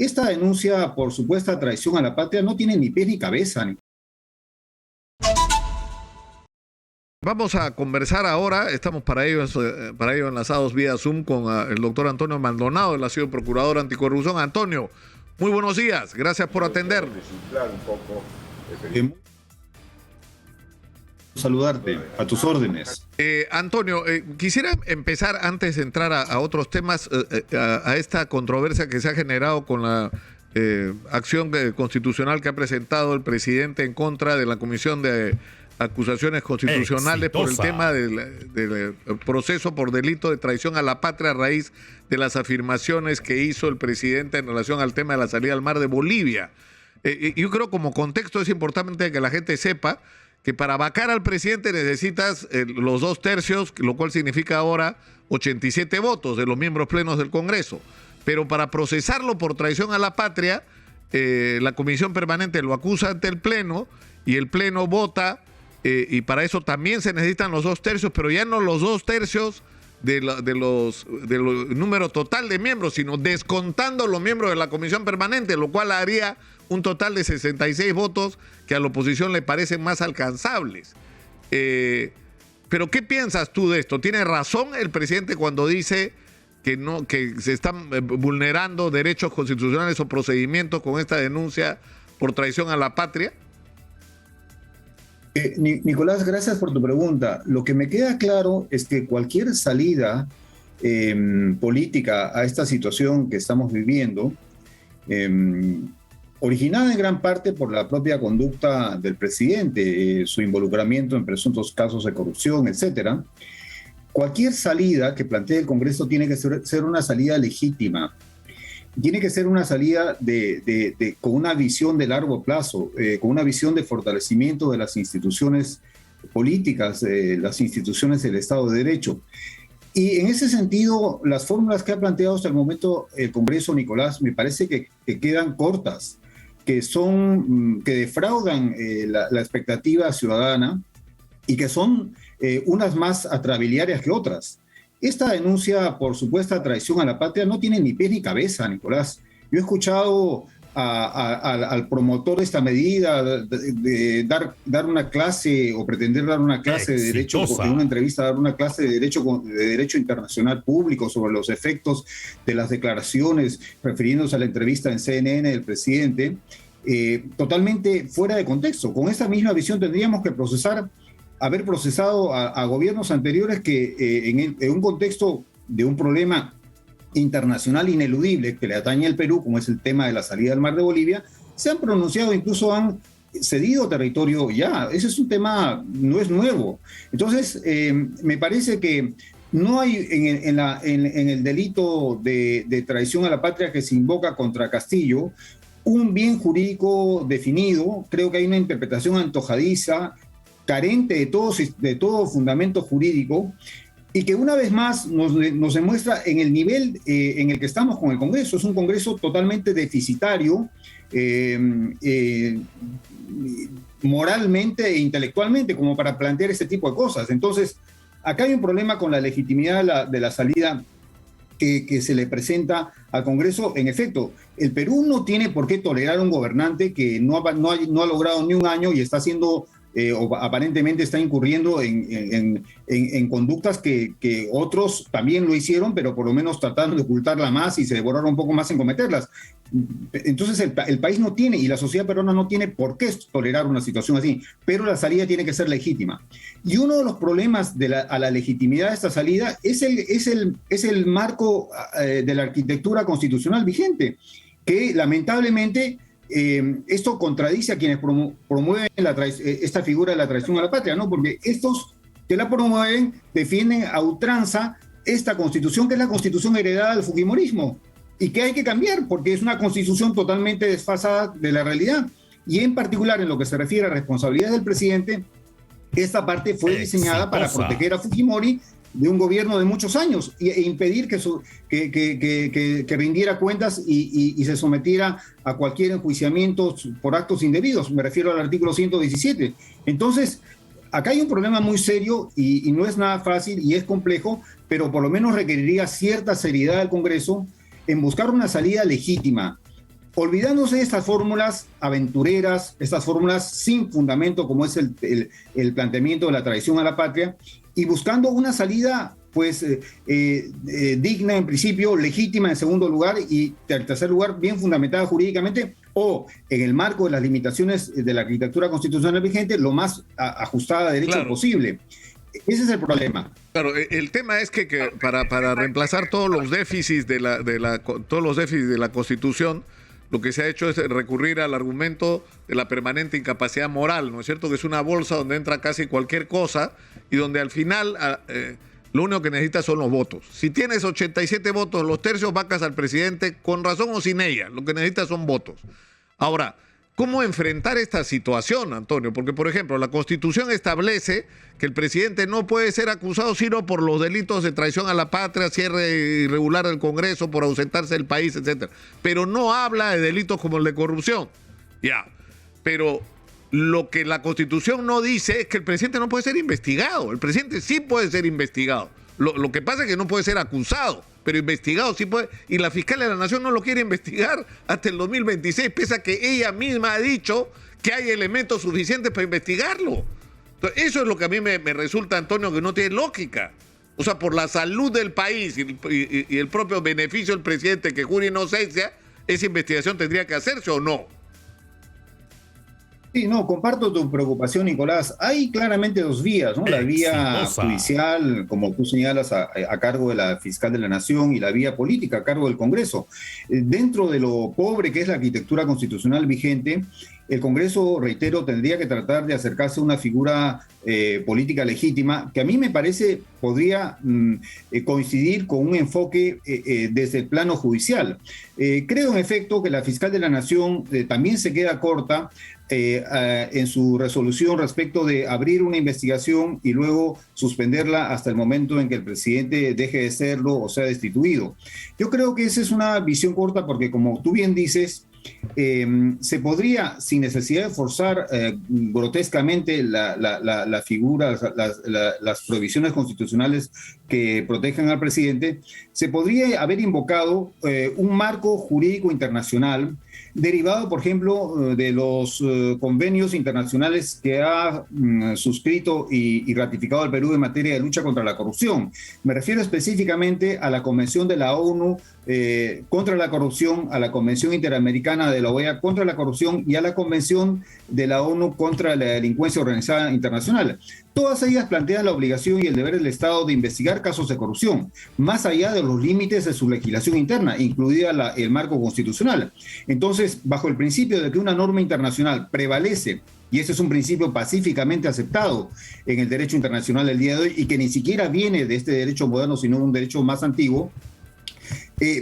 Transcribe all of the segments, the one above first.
Esta denuncia por supuesta traición a la patria no tiene ni pies ni cabeza. Vamos a conversar ahora, estamos para ello enlazados vía Zoom con el doctor Antonio Maldonado, él ha sido procurador anticorrupción. Antonio, muy buenos días, gracias por atendernos. Saludarte, a tus órdenes. Antonio, quisiera empezar antes de entrar a otros temas, a esta controversia que se ha generado con la acción constitucional que ha presentado el presidente en contra de la Comisión de Acusaciones Constitucionales por el tema del proceso por delito de traición a la patria a raíz de las afirmaciones que hizo el presidente en relación al tema de la salida al mar de Bolivia. Yo creo como contexto es importante que la gente sepa que para vacar al presidente necesitas los 2/3, lo cual significa ahora 87 votos de los miembros plenos del Congreso. Pero para procesarlo por traición a la patria, la Comisión Permanente lo acusa ante el Pleno y el Pleno vota, y para eso también se necesitan los 2/3, pero ya no los 2/3 del número total de miembros, sino descontando los miembros de la Comisión Permanente, lo cual haría un total de 66 votos que a la oposición le parecen más alcanzables. Pero ¿qué piensas tú de esto? ¿Tiene razón el presidente cuando dice que se están vulnerando derechos constitucionales o procedimientos con esta denuncia por traición a la patria? Nicolás, gracias por tu pregunta. Lo que me queda claro es que cualquier salida política a esta situación que estamos viviendo, originada en gran parte por la propia conducta del presidente, su involucramiento en presuntos casos de corrupción, etcétera, cualquier salida que plantee el Congreso tiene que ser una salida legítima. Tiene que ser una salida con una visión de largo plazo, con una visión de fortalecimiento de las instituciones políticas, las instituciones del Estado de Derecho. Y en ese sentido, las fórmulas que ha planteado hasta el momento el Congreso, Nicolás, me parece que quedan cortas, que defraudan la expectativa ciudadana y que son unas más atrabiliarias que otras. Esta denuncia por supuesta traición a la patria no tiene ni pies ni cabeza, Nicolás. Yo he escuchado al promotor de esta medida de dar una clase o pretender dar una clase de derecho, en una entrevista dar una clase de derecho internacional público sobre los efectos de las declaraciones, refiriéndose a la entrevista en CNN del presidente, totalmente fuera de contexto. Con esta misma visión tendríamos que haber procesado a gobiernos anteriores que en un contexto de un problema internacional ineludible que le atañe al Perú, como es el tema de la salida al mar de Bolivia, se han pronunciado, incluso han cedido territorio ya. Ese es un tema, no es nuevo. Entonces, me parece que no hay en el delito de traición a la patria que se invoca contra Castillo un bien jurídico definido. Creo que hay una interpretación antojadiza, carente de todo fundamento jurídico, y que una vez más nos demuestra en el nivel en el que estamos con el Congreso. Es un Congreso totalmente deficitario, moralmente e intelectualmente, como para plantear este tipo de cosas. Entonces, acá hay un problema con la legitimidad de la salida que se le presenta al Congreso. En efecto, el Perú no tiene por qué tolerar a un gobernante que no ha logrado ni un año y está haciendo o aparentemente está incurriendo en conductas que otros también lo hicieron, pero por lo menos trataron de ocultarla más y se demoraron un poco más en cometerlas. Entonces el país no tiene, y la sociedad peruana no tiene por qué tolerar una situación así, pero la salida tiene que ser legítima. Y uno de los problemas a la legitimidad de esta salida es el marco de la arquitectura constitucional vigente, que lamentablemente esto contradice a quienes promueven esta figura de la traición a la patria, ¿no? Porque estos que la promueven defienden a ultranza esta constitución, que es la constitución heredada del fujimorismo y que hay que cambiar porque es una constitución totalmente desfasada de la realidad. Y en particular en lo que se refiere a responsabilidades del presidente, esta parte fue diseñada para proteger a Fujimori de un gobierno de muchos años e impedir que rindiera cuentas y se sometiera a cualquier enjuiciamiento por actos indebidos. Me refiero al artículo 117. Entonces, acá hay un problema muy serio y no es nada fácil y es complejo, pero por lo menos requeriría cierta seriedad del Congreso en buscar una salida legítima. olvidándose de estas fórmulas aventureras, estas fórmulas sin fundamento como es el planteamiento de la traición a la patria, y buscando una salida pues digna en principio, legítima en segundo lugar y en tercer lugar bien fundamentada jurídicamente o en el marco de las limitaciones de la arquitectura constitucional vigente lo más ajustada a derecho posible. Ese es el problema. Claro, el tema es que para reemplazar todos los déficits de la Constitución, lo que se ha hecho es recurrir al argumento de la permanente incapacidad moral, ¿no es cierto? Que es una bolsa donde entra casi cualquier cosa y donde al final lo único que necesitas son los votos. Si tienes 87 votos, los tercios vacas al presidente, con razón o sin ella, lo que necesitas son votos. Ahora, ¿cómo enfrentar esta situación, Antonio? Porque, por ejemplo, la Constitución establece que el presidente no puede ser acusado sino por los delitos de traición a la patria, cierre irregular del Congreso, por ausentarse del país, etcétera. Pero no habla de delitos como el de corrupción. Ya, pero lo que la Constitución no dice es que el presidente no puede ser investigado. El presidente sí puede ser investigado. Lo que pasa es que no puede ser acusado, pero investigado sí puede. Y la fiscal de la Nación no lo quiere investigar hasta el 2026, pese a que ella misma ha dicho que hay elementos suficientes para investigarlo. Entonces, eso es lo que a mí me resulta, Antonio, que no tiene lógica. O sea, por la salud del país y el propio beneficio del presidente que jure inocencia, esa investigación tendría que hacerse o no. Sí, no, comparto tu preocupación, Nicolás. Hay claramente dos vías, ¿no? La vía judicial, como tú señalas, a cargo de la fiscal de la Nación y la vía política a cargo del Congreso. Dentro de lo pobre que es la arquitectura constitucional vigente, el Congreso, reitero, tendría que tratar de acercarse a una figura política legítima que a mí me parece podría coincidir con un enfoque desde el plano judicial. Creo, en efecto, que la fiscal de la Nación también se queda corta en su resolución respecto de abrir una investigación y luego suspenderla hasta el momento en que el presidente deje de serlo o sea destituido. Yo creo que esa es una visión corta porque, como tú bien dices, se podría, sin necesidad de forzar grotescamente la figura, las prohibiciones constitucionales que protejan al presidente, se podría haber invocado un marco jurídico internacional derivado, por ejemplo, de los convenios internacionales que ha suscrito y ratificado el Perú en materia de lucha contra la corrupción. Me refiero específicamente a la Convención de la ONU contra la corrupción, a la Convención Interamericana de la OEA contra la corrupción y a la Convención de la ONU contra la delincuencia organizada internacional. Todas ellas plantean la obligación y el deber del Estado de investigar casos de corrupción, más allá de los límites de su legislación interna, incluida el marco constitucional. Entonces, bajo el principio de que una norma internacional prevalece, y ese es un principio pacíficamente aceptado en el derecho internacional del día de hoy y que ni siquiera viene de este derecho moderno, sino de un derecho más antiguo,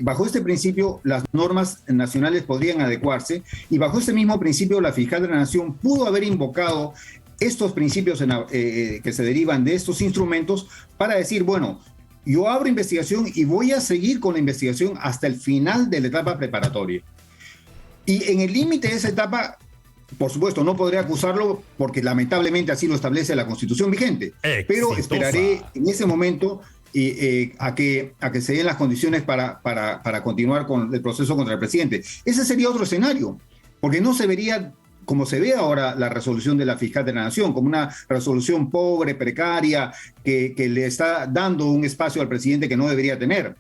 bajo este principio las normas nacionales podrían adecuarse y bajo ese mismo principio la fiscal de la Nación pudo haber invocado estos principios que se derivan de estos instrumentos para decir, bueno, yo abro investigación y voy a seguir con la investigación hasta el final de la etapa preparatoria. Y en el límite de esa etapa, por supuesto, no podré acusarlo porque lamentablemente así lo establece la Constitución vigente. Pero esperaré en ese momento a que se den las condiciones para continuar con el proceso contra el presidente. Ese sería otro escenario, porque no se vería como se ve ahora la resolución de la fiscal de la Nación, como una resolución pobre, precaria, que le está dando un espacio al presidente que no debería tener.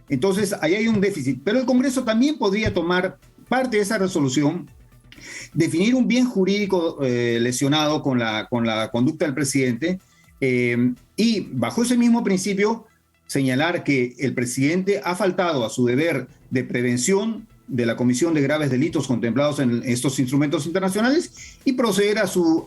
Entonces, ahí hay un déficit. Pero el Congreso también podría tomar parte de esa resolución, definir un bien jurídico lesionado con la conducta del presidente y, bajo ese mismo principio, señalar que el presidente ha faltado a su deber de prevención de la comisión de graves delitos contemplados en estos instrumentos internacionales y proceder a su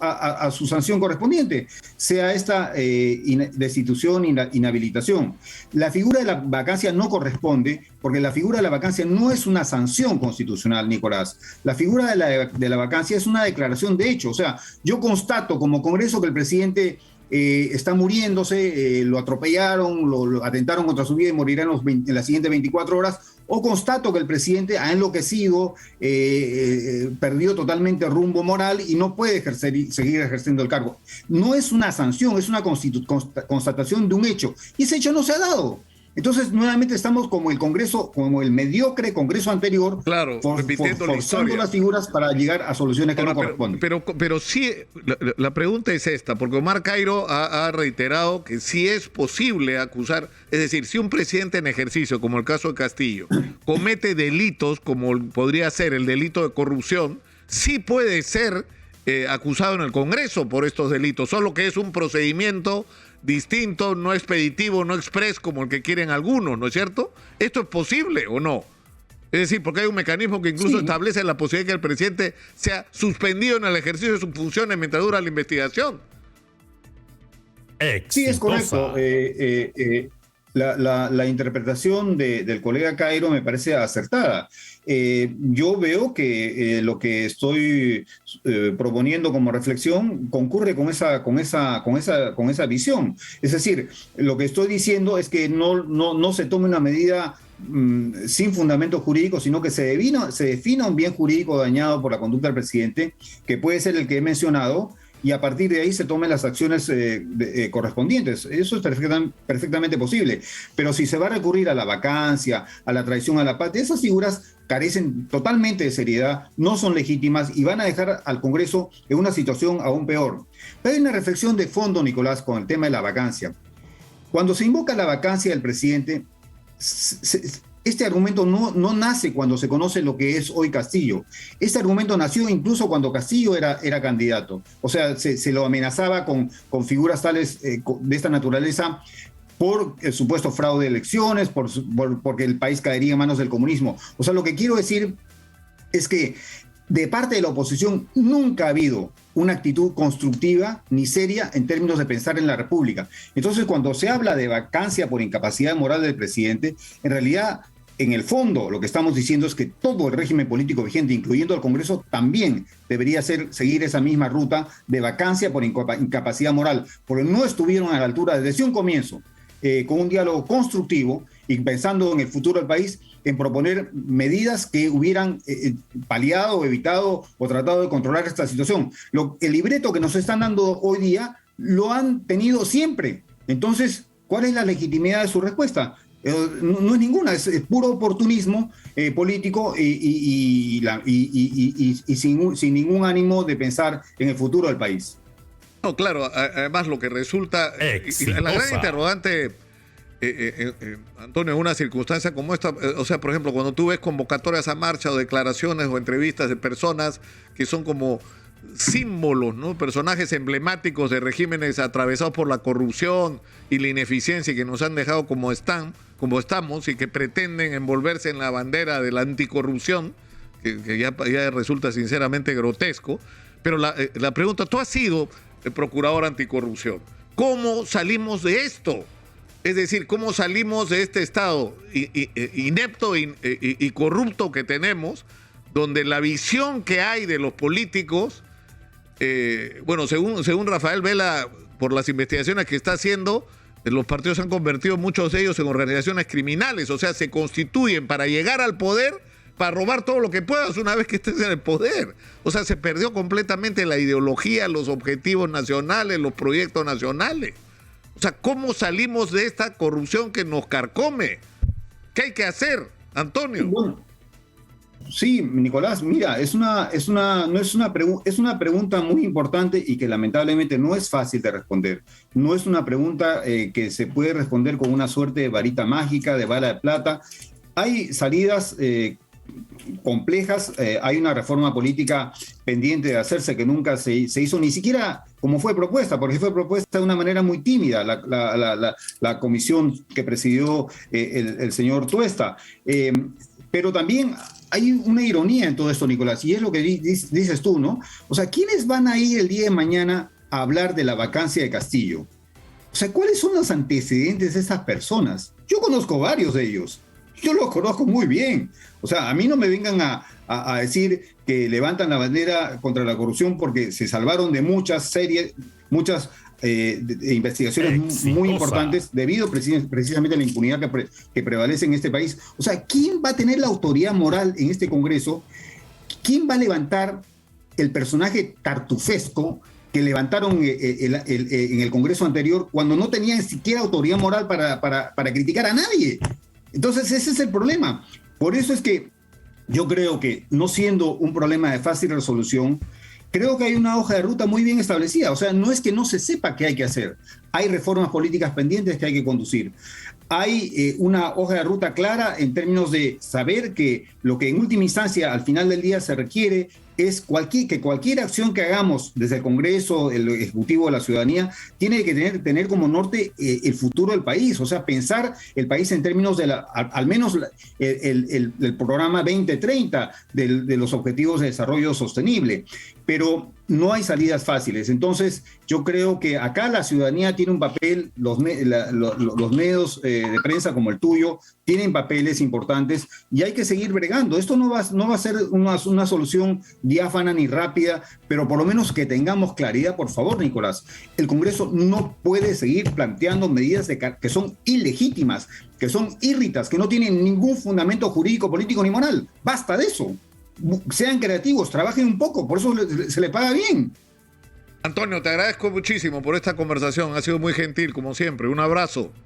sanción correspondiente, sea esta destitución y inhabilitación. La figura de la vacancia no corresponde porque la figura de la vacancia no es una sanción constitucional, Nicolás. La figura de la vacancia es una declaración de hecho. O sea, yo constato como Congreso que el presidente está muriéndose, lo atropellaron, lo atentaron contra su vida y morirá en las siguientes 24 horas, o constato que el presidente ha enloquecido, perdió totalmente rumbo moral y no puede seguir ejerciendo el cargo. No es una sanción, es una constatación de un hecho, y ese hecho no se ha dado. Entonces, nuevamente estamos como el Congreso, como el mediocre Congreso anterior, claro, repitiendo la forzando historia. las figuras para llegar a soluciones que Ahora, no corresponden. pero sí, la pregunta es esta, porque Omar Cairo ha reiterado que sí es posible acusar, es decir, si un presidente en ejercicio, como el caso de Castillo, comete delitos, como podría ser el delito de corrupción, sí puede ser acusado en el Congreso por estos delitos, solo que es un procedimiento distinto, no expeditivo, no express como el que quieren algunos, ¿no es cierto? ¿Esto es posible o no? Es decir, porque hay un mecanismo que incluso establece la posibilidad de que el presidente sea suspendido en el ejercicio de sus funciones mientras dura la investigación. Sí, es correcto. La interpretación del colega Cairo me parece acertada. Yo veo que lo que estoy proponiendo como reflexión concurre con esa visión. Es decir, lo que estoy diciendo es que no se tome una medida sin fundamento jurídico, sino que se defina un bien jurídico dañado por la conducta del presidente, que puede ser el que he mencionado, y a partir de ahí se tomen las acciones correspondientes. Eso es perfectamente posible. Pero si se va a recurrir a la vacancia, a la traición a la patria, esas figuras carecen totalmente de seriedad, no son legítimas y van a dejar al Congreso en una situación aún peor. Pero hay una reflexión de fondo, Nicolás, con el tema de la vacancia. Cuando se invoca la vacancia del presidente, este argumento no nace cuando se conoce lo que es hoy Castillo. Este argumento nació incluso cuando Castillo era candidato. O sea, se lo amenazaba con figuras tales de esta naturaleza por el supuesto fraude de elecciones, porque el país caería en manos del comunismo. O sea, lo que quiero decir es que de parte de la oposición nunca ha habido una actitud constructiva ni seria en términos de pensar en la República. Entonces, cuando se habla de vacancia por incapacidad moral del presidente, en realidad, en el fondo, lo que estamos diciendo es que todo el régimen político vigente, incluyendo el Congreso, también debería seguir esa misma ruta de vacancia por incapacidad moral, porque no estuvieron a la altura desde un comienzo, con un diálogo constructivo y pensando en el futuro del país, en proponer medidas que hubieran paliado, evitado o tratado de controlar esta situación. El libreto que nos están dando hoy día lo han tenido siempre. Entonces, ¿cuál es la legitimidad de su respuesta? No es ninguna, es puro oportunismo político y sin ningún ánimo de pensar en el futuro del país. No, claro, además lo que resulta, la gran interrogante, Antonio, en una circunstancia como esta, o sea, por ejemplo, cuando tú ves convocatorias a marcha o declaraciones o entrevistas de personas que son como símbolos, ¿no? Personajes emblemáticos de regímenes atravesados por la corrupción y la ineficiencia y que nos han dejado como estamos y que pretenden envolverse en la bandera de la anticorrupción, que ya resulta sinceramente grotesco. Pero la pregunta, tú has sido el procurador anticorrupción. ¿Cómo salimos de esto? Es decir, ¿cómo salimos de este estado inepto y corrupto que tenemos, donde la visión que hay de los políticos, bueno, según Rafael Vela, por las investigaciones que está haciendo, los partidos se han convertido, muchos de ellos, en organizaciones criminales, o sea, se constituyen para llegar al poder, para robar todo lo que puedas una vez que estés en el poder. O sea, se perdió completamente la ideología, los objetivos nacionales, los proyectos nacionales. O sea, ¿cómo salimos de esta corrupción que nos carcome? ¿Qué hay que hacer, Antonio? Bueno, sí, Nicolás, mira, es una pregunta muy importante y que lamentablemente no es fácil de responder. No es una pregunta que se puede responder con una suerte de varita mágica, de bala de plata. Hay salidas complejas, hay una reforma política pendiente de hacerse que nunca se hizo ni siquiera como fue propuesta, porque fue propuesta de una manera muy tímida la comisión que presidió el señor Tuesta. Pero también hay una ironía en todo esto, Nicolás, y es lo que dices tú, ¿no? O sea, ¿quiénes van a ir el día de mañana a hablar de la vacancia de Castillo? O sea, ¿cuáles son los antecedentes de esas personas? Yo conozco varios de ellos. Yo los conozco muy bien. O sea, a mí no me vengan a decir que levantan la bandera contra la corrupción porque se salvaron de muchas investigaciones muy importantes debido precisamente a la impunidad que prevalece en este país. O sea, ¿quién va a tener la autoridad moral en este Congreso? ¿Quién va a levantar el personaje tartufesco que levantaron en el Congreso anterior cuando no tenían siquiera autoridad moral para criticar a nadie. Entonces ese es el problema. Por eso es que yo creo que, no siendo un problema de fácil resolución, creo que hay una hoja de ruta muy bien establecida. O sea, no es que no se sepa qué hay que hacer. Hay reformas políticas pendientes que hay que conducir. Hay una hoja de ruta clara en términos de saber que lo que en última instancia, al final del día, se requiere es que cualquier acción que hagamos desde el Congreso, el Ejecutivo de la ciudadanía, tiene que tener como norte el futuro del país, o sea, pensar el país en términos de al menos el programa 2030 de los Objetivos de Desarrollo Sostenible. Pero no hay salidas fáciles. Entonces, yo creo que acá la ciudadanía tiene un papel, los medios de prensa como el tuyo tienen papeles importantes y hay que seguir bregando. Esto no va a ser una solución diáfana ni rápida, pero por lo menos que tengamos claridad, por favor, Nicolás. El Congreso no puede seguir planteando medidas que son ilegítimas, que son írritas, que no tienen ningún fundamento jurídico, político ni moral. Basta de eso. Sean creativos, trabajen un poco, por eso se le paga bien. Antonio, te agradezco muchísimo por esta conversación, ha sido muy gentil como siempre, un abrazo.